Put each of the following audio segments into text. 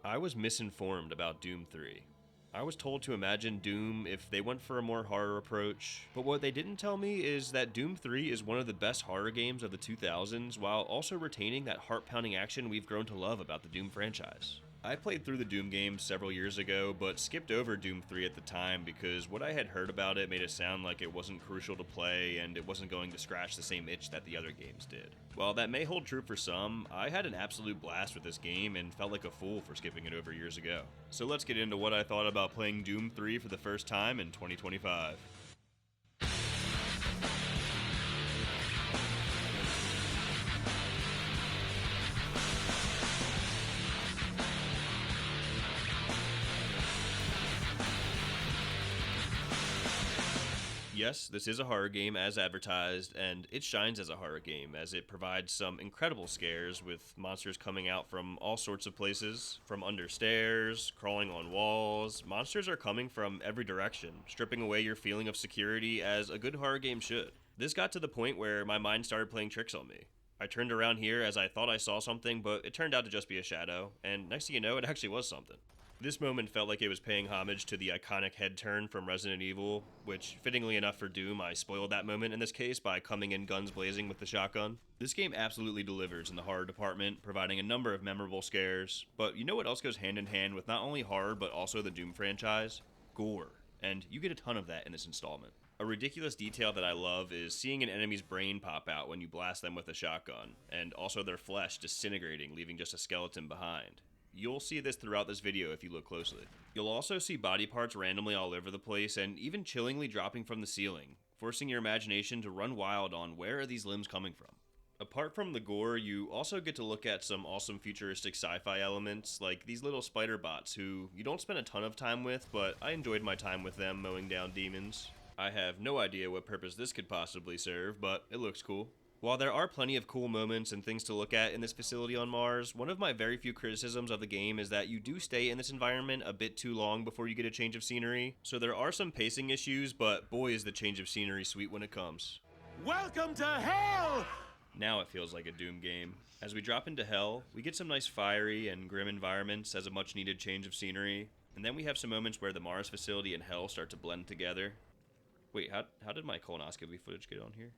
I was misinformed about Doom 3. I was told to imagine Doom if they went for a more horror approach, but what they didn't tell me is that Doom 3 is one of the best horror games of the 2000s while also retaining that heart-pounding action we've grown to love about the Doom franchise. I played through the Doom games several years ago, but skipped over Doom 3 at the time because what I had heard about it made it sound like it wasn't crucial to play and it wasn't going to scratch the same itch that the other games did. While that may hold true for some, I had an absolute blast with this game and felt like a fool for skipping it over years ago. So let's get into what I thought about playing Doom 3 for the first time in 2025. Yes, this is a horror game as advertised, and it shines as a horror game as it provides some incredible scares with monsters coming out from all sorts of places, from under stairs, crawling on walls. Monsters are coming from every direction, stripping away your feeling of security as a good horror game should. This got to the point where my mind started playing tricks on me. I turned around here as I thought I saw something, but it turned out to just be a shadow, and next thing you know, it actually was something. This moment felt like it was paying homage to the iconic head turn from Resident Evil, which, fittingly enough for Doom, I spoiled that moment in this case by coming in guns blazing with the shotgun. This game absolutely delivers in the horror department, providing a number of memorable scares, but you know what else goes hand in hand with not only horror but also the Doom franchise? Gore. And you get a ton of that in this installment. A ridiculous detail that I love is seeing an enemy's brain pop out when you blast them with a shotgun, and also their flesh disintegrating, leaving just a skeleton behind. You'll see this throughout this video if you look closely. You'll also see body parts randomly all over the place and even chillingly dropping from the ceiling, forcing your imagination to run wild on where are these limbs coming from. Apart from the gore, you also get to look at some awesome futuristic sci-fi elements, like these little spider bots who you don't spend a ton of time with, but I enjoyed my time with them mowing down demons. I have no idea what purpose this could possibly serve, but it looks cool. While there are plenty of cool moments and things to look at in this facility on Mars, one of my very few criticisms of the game is that you do stay in this environment a bit too long before you get a change of scenery. So there are some pacing issues, but boy is the change of scenery sweet when it comes. Welcome to hell! Now it feels like a Doom game. As we drop into hell, we get some nice fiery and grim environments as a much needed change of scenery, and then we have some moments where the Mars facility and hell start to blend together. Wait, how did my colonoscopy footage get on here?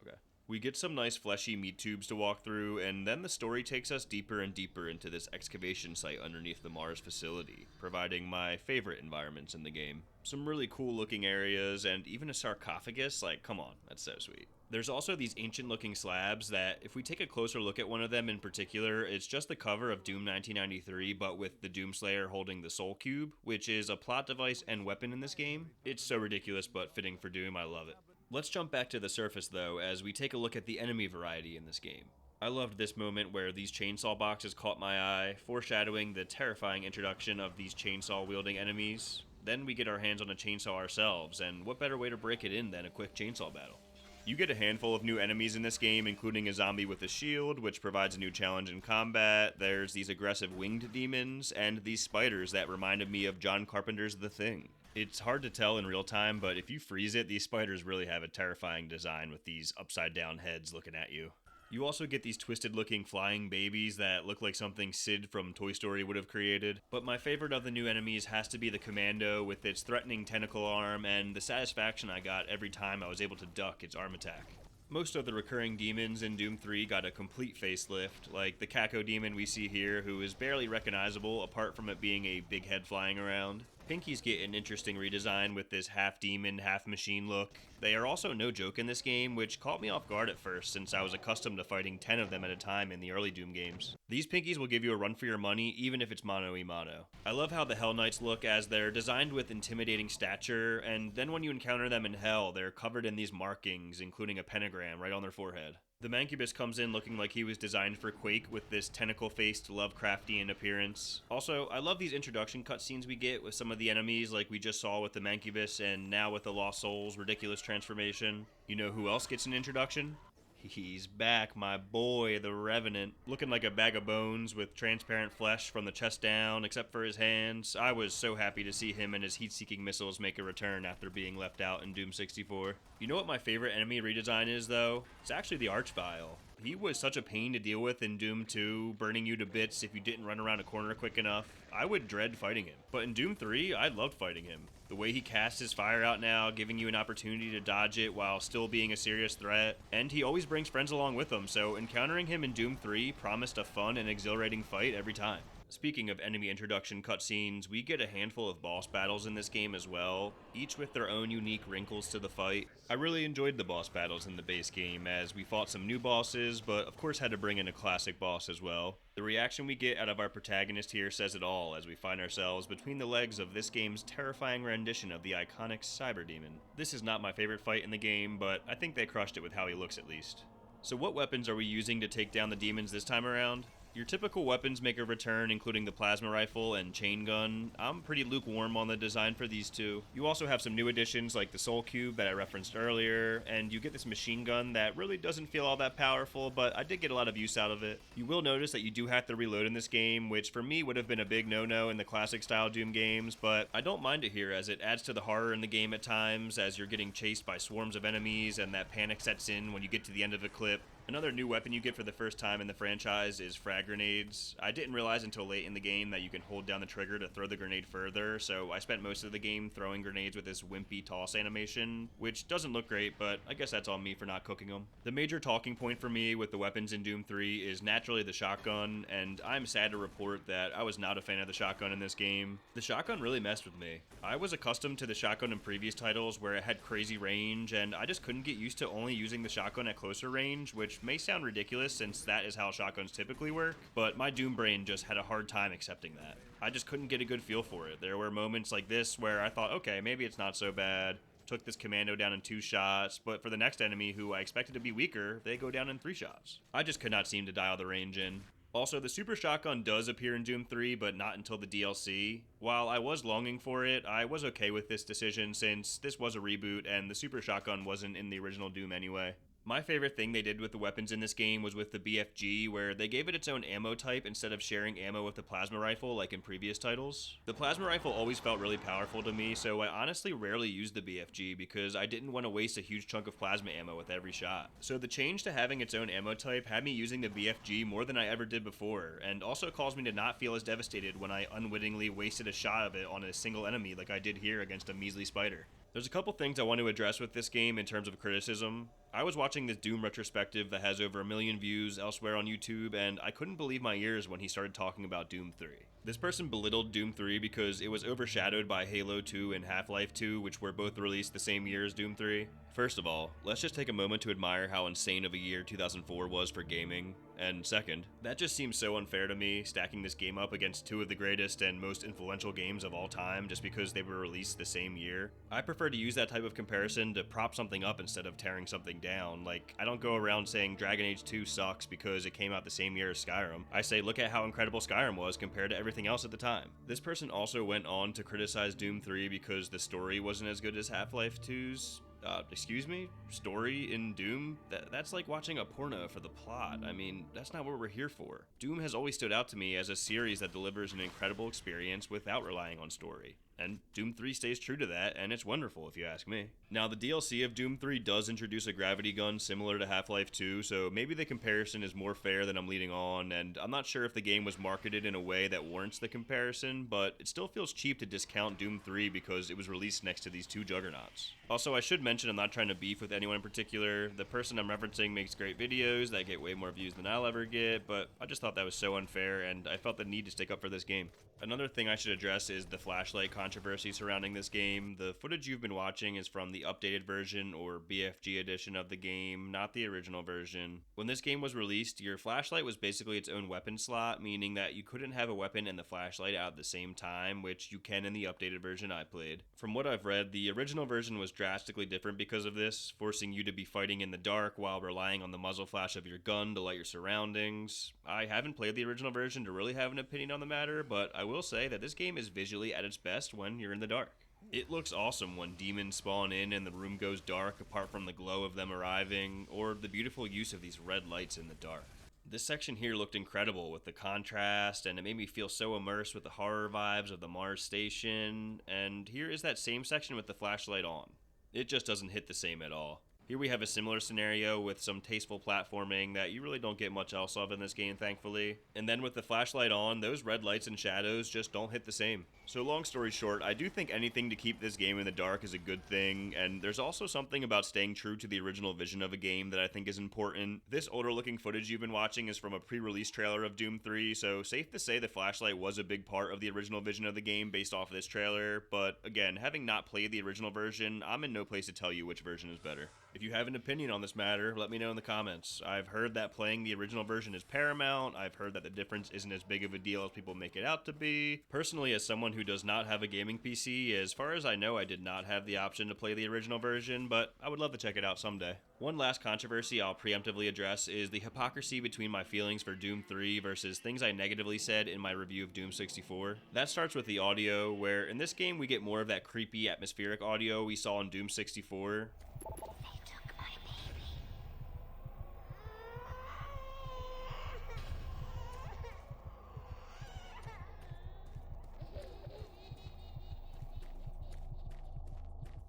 Okay. We get some nice fleshy meat tubes to walk through, and then the story takes us deeper and deeper into this excavation site underneath the Mars facility, providing my favorite environments in the game. Some really cool looking areas, and even a sarcophagus, like come on, that's so sweet. There's also these ancient looking slabs that, if we take a closer look at one of them in particular, it's just the cover of Doom 1993, but with the Doomslayer holding the Soul Cube, which is a plot device and weapon in this game. It's so ridiculous but fitting for Doom, I love it. Let's jump back to the surface though, as we take a look at the enemy variety in this game. I loved this moment where these chainsaw boxes caught my eye, foreshadowing the terrifying introduction of these chainsaw-wielding enemies. Then we get our hands on a chainsaw ourselves, and what better way to break it in than a quick chainsaw battle? You get a handful of new enemies in this game, including a zombie with a shield, which provides a new challenge in combat. There's these aggressive winged demons, and these spiders that reminded me of John Carpenter's The Thing. It's hard to tell in real time, but if you freeze it, these spiders really have a terrifying design with these upside-down heads looking at you. You also get these twisted-looking flying babies that look like something Sid from Toy Story would have created. But my favorite of the new enemies has to be the Commando with its threatening tentacle arm and the satisfaction I got every time I was able to duck its arm attack. Most of the recurring demons in Doom 3 got a complete facelift, like the Caco demon we see here, who is barely recognizable apart from it being a big head flying around. Pinkies get an interesting redesign with this half-demon, half-machine look. They are also no joke in this game, which caught me off guard at first since I was accustomed to fighting 10 of them at a time in the early Doom games. These Pinkies will give you a run for your money, even if it's mono-y-mono. I love how the Hell Knights look as they're designed with intimidating stature, and then when you encounter them in Hell, they're covered in these markings, including a pentagram right on their forehead. The Mancubus comes in looking like he was designed for Quake with this tentacle-faced Lovecraftian appearance. Also, I love these introduction cutscenes we get with some of the enemies like we just saw with the Mancubus and now with the Lost Souls ridiculous transformation. You know who else gets an introduction? He's back, my boy, the Revenant. Looking like a bag of bones with transparent flesh from the chest down, except for his hands. I was so happy to see him and his heat-seeking missiles make a return after being left out in Doom 64. You know what my favorite enemy redesign is, though? It's actually the Archvile. He was such a pain to deal with in Doom 2, burning you to bits if you didn't run around a corner quick enough. I would dread fighting him. But in Doom 3, I loved fighting him. The way he casts his fire out now, giving you an opportunity to dodge it while still being a serious threat. And he always brings friends along with him, so encountering him in Doom 3 promised a fun and exhilarating fight every time. Speaking of enemy introduction cutscenes, we get a handful of boss battles in this game as well, each with their own unique wrinkles to the fight. I really enjoyed the boss battles in the base game, as we fought some new bosses, but of course had to bring in a classic boss as well. The reaction we get out of our protagonist here says it all, as we find ourselves between the legs of this game's terrifying rendition of the iconic Cyber Demon. This is not my favorite fight in the game, but I think they crushed it with how he looks at least. So what weapons are we using to take down the demons this time around? Your typical weapons make a return, including the plasma rifle and chain gun. I'm pretty lukewarm on the design for these two. You also have some new additions like the Soul Cube that I referenced earlier, and you get this machine gun that really doesn't feel all that powerful, but I did get a lot of use out of it. You will notice that you do have to reload in this game, which for me would have been a big no-no in the classic style Doom games, but I don't mind it here as it adds to the horror in the game at times as you're getting chased by swarms of enemies and that panic sets in when you get to the end of a clip. Another new weapon you get for the first time in the franchise is frag grenades. I didn't realize until late in the game that you can hold down the trigger to throw the grenade further, so I spent most of the game throwing grenades with this wimpy toss animation, which doesn't look great, but I guess that's on me for not cooking them. The major talking point for me with the weapons in Doom 3 is naturally the shotgun, and I'm sad to report that I was not a fan of the shotgun in this game. The shotgun really messed with me. I was accustomed to the shotgun in previous titles where it had crazy range, and I just couldn't get used to only using the shotgun at closer range, which may sound ridiculous since that is how shotguns typically work, but my Doom brain just had a hard time accepting that. I just couldn't get a good feel for it. There were moments like this where I thought, okay, maybe it's not so bad. Took this commando down in 2 shots, but for the next enemy who I expected to be weaker, they go down in 3 shots. I just could not seem to dial the range in. Also, the super shotgun does appear in Doom 3, but not until the DLC. While I was longing for it, I was okay with this decision since this was a reboot and the super shotgun wasn't in the original Doom anyway. My favorite thing they did with the weapons in this game was with the BFG, where they gave it its own ammo type instead of sharing ammo with the plasma rifle like in previous titles. The plasma rifle always felt really powerful to me, so I honestly rarely used the BFG because I didn't want to waste a huge chunk of plasma ammo with every shot. So the change to having its own ammo type had me using the BFG more than I ever did before, and also caused me to not feel as devastated when I unwittingly wasted a shot of it on a single enemy like I did here against a measly spider. There's a couple things I want to address with this game in terms of criticism. I was watching this Doom retrospective that has over 1 million views elsewhere on YouTube, and I couldn't believe my ears when he started talking about Doom 3. This person belittled Doom 3 because it was overshadowed by Halo 2 and Half-Life 2, which were both released the same year as Doom 3. First of all, let's just take a moment to admire how insane of a year 2004 was for gaming. And second, that just seems so unfair to me, stacking this game up against 2 of the greatest and most influential games of all time just because they were released the same year. I prefer to use that type of comparison to prop something up instead of tearing something down. Like, I don't go around saying Dragon Age 2 sucks because it came out the same year as Skyrim. I say look at how incredible Skyrim was compared to everything else at the time. This person also went on to criticize Doom 3 because the story wasn't as good as Half-Life 2's. Excuse me? Story in Doom? That's like watching a porno for the plot. I mean, that's not what we're here for. Doom has always stood out to me as a series that delivers an incredible experience without relying on story. And Doom 3 stays true to that, and it's wonderful if you ask me. Now, the DLC of Doom 3 does introduce a gravity gun similar to Half-Life 2, so maybe the comparison is more fair than I'm leading on, and I'm not sure if the game was marketed in a way that warrants the comparison, but it still feels cheap to discount Doom 3 because it was released next to these 2 juggernauts. Also, I should mention I'm not trying to beef with anyone in particular. The person I'm referencing makes great videos that get way more views than I'll ever get, but I just thought that was so unfair, and I felt the need to stick up for this game. Another thing I should address is the flashlight controversy surrounding this game. The footage you've been watching is from the updated version or BFG edition of the game, not the original version. When this game was released, your flashlight was basically its own weapon slot, meaning that you couldn't have a weapon and the flashlight out at the same time, which you can in the updated version I played. From what I've read, the original version was drastically different because of this, forcing you to be fighting in the dark while relying on the muzzle flash of your gun to light your surroundings. I haven't played the original version to really have an opinion on the matter, but I will say that this game is visually at its best when you're in the dark. It looks awesome when demons spawn in and the room goes dark apart from the glow of them arriving, or the beautiful use of these red lights in the dark. This section here looked incredible with the contrast, and it made me feel so immersed with the horror vibes of the Mars station, and here is that same section with the flashlight on. It just doesn't hit the same at all. Here we have a similar scenario with some tasteful platforming that you really don't get much else of in this game, thankfully. And then with the flashlight on, those red lights and shadows just don't hit the same. So long story short, I do think anything to keep this game in the dark is a good thing, and there's also something about staying true to the original vision of a game that I think is important. This older looking footage you've been watching is from a pre-release trailer of Doom 3, so safe to say the flashlight was a big part of the original vision of the game based off of this trailer, but again, having not played the original version, I'm in no place to tell you which version is better. If you have an opinion on this matter, let me know in the comments. I've heard that playing the original version is paramount. I've heard that the difference isn't as big of a deal as people make it out to be. Personally, as someone who does not have a gaming PC, as far as I know, I did not have the option to play the original version, but I would love to check it out someday. One last controversy I'll preemptively address is the hypocrisy between my feelings for Doom 3 versus things I negatively said in my review of Doom 64. That starts with the audio, where in this game we get more of that creepy atmospheric audio we saw in Doom 64.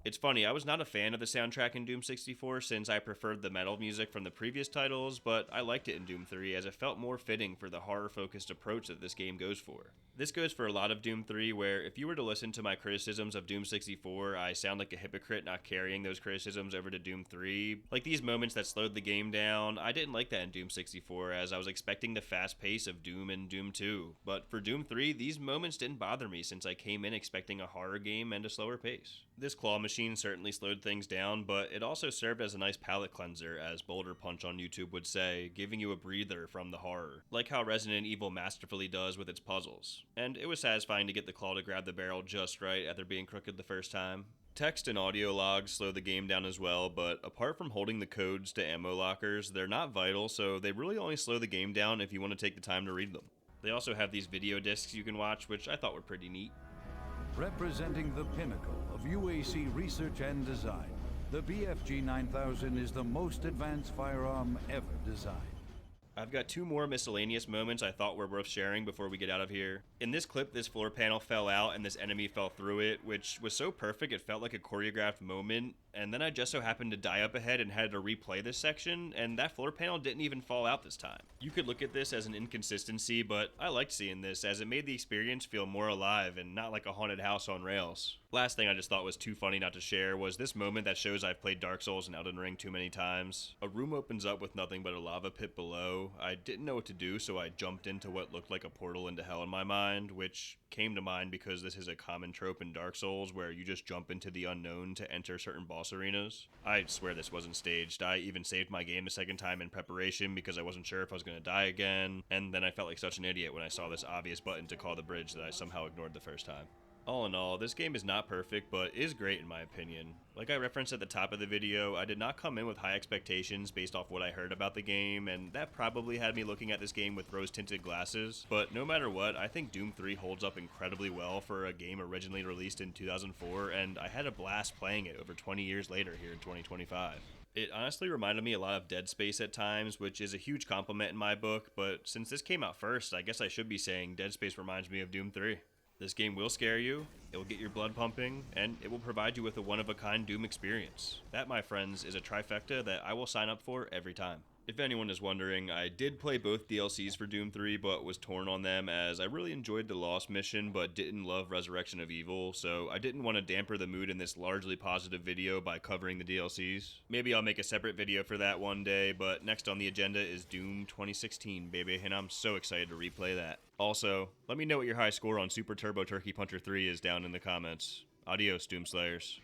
It's funny, I was not a fan of the soundtrack in Doom 64 since I preferred the metal music from the previous titles, but I liked it in Doom 3 as it felt more fitting for the horror-focused approach that this game goes for. This goes for a lot of Doom 3, where if you were to listen to my criticisms of Doom 64, I sound like a hypocrite not carrying those criticisms over to Doom 3. Like these moments that slowed the game down, I didn't like that in Doom 64 as I was expecting the fast pace of Doom and Doom 2. But for Doom 3, these moments didn't bother me since I came in expecting a horror game and a slower pace. This claw machine certainly slowed things down, but it also served as a nice palate cleanser, as Boulder Punch on YouTube would say, giving you a breather from the horror, like how Resident Evil masterfully does with its puzzles. And it was satisfying to get the claw to grab the barrel just right after being crooked the first time. Text and audio logs slow the game down as well, but apart from holding the codes to ammo lockers, they're not vital, so they really only slow the game down if you want to take the time to read them. They also have these video discs you can watch, which I thought were pretty neat. Representing the pinnacle of UAC research and design, the BFG 9000 is the most advanced firearm ever designed. I've got two more miscellaneous moments I thought were worth sharing before we get out of here. In this clip, this floor panel fell out and this enemy fell through it, which was so perfect it felt like a choreographed moment, and then I just so happened to die up ahead and had to replay this section, and that floor panel didn't even fall out this time. You could look at this as an inconsistency, but I liked seeing this as it made the experience feel more alive and not like a haunted house on rails. Last thing I just thought was too funny not to share was this moment that shows I've played Dark Souls and Elden Ring too many times. A room opens up with nothing but a lava pit below. I didn't know what to do, so I jumped into what looked like a portal into hell in my mind, which came to mind because this is a common trope in Dark Souls where you just jump into the unknown to enter certain boss arenas. I swear this wasn't staged. I even saved my game a second time in preparation because I wasn't sure if I was going to die again, and then I felt like such an idiot when I saw this obvious button to call the bridge that I somehow ignored the first time. All in all, this game is not perfect, but is great in my opinion. Like I referenced at the top of the video, I did not come in with high expectations based off what I heard about the game, and that probably had me looking at this game with rose-tinted glasses. But no matter what, I think Doom 3 holds up incredibly well for a game originally released in 2004, and I had a blast playing it over 20 years later here in 2025. It honestly reminded me a lot of Dead Space at times, which is a huge compliment in my book, but since this came out first, I guess I should be saying Dead Space reminds me of Doom 3. This game will scare you, it will get your blood pumping, and it will provide you with a one-of-a-kind Doom experience. That, my friends, is a trifecta that I will sign up for every time. If anyone is wondering, I did play both DLCs for Doom 3, but was torn on them as I really enjoyed the Lost mission, but didn't love Resurrection of Evil, so I didn't want to damper the mood in this largely positive video by covering the DLCs. Maybe I'll make a separate video for that one day, but next on the agenda is Doom 2016, baby, and I'm so excited to replay that. Also, let me know what your high score on Super Turbo Turkey Puncher 3 is down in the comments. Adios, Doomslayers.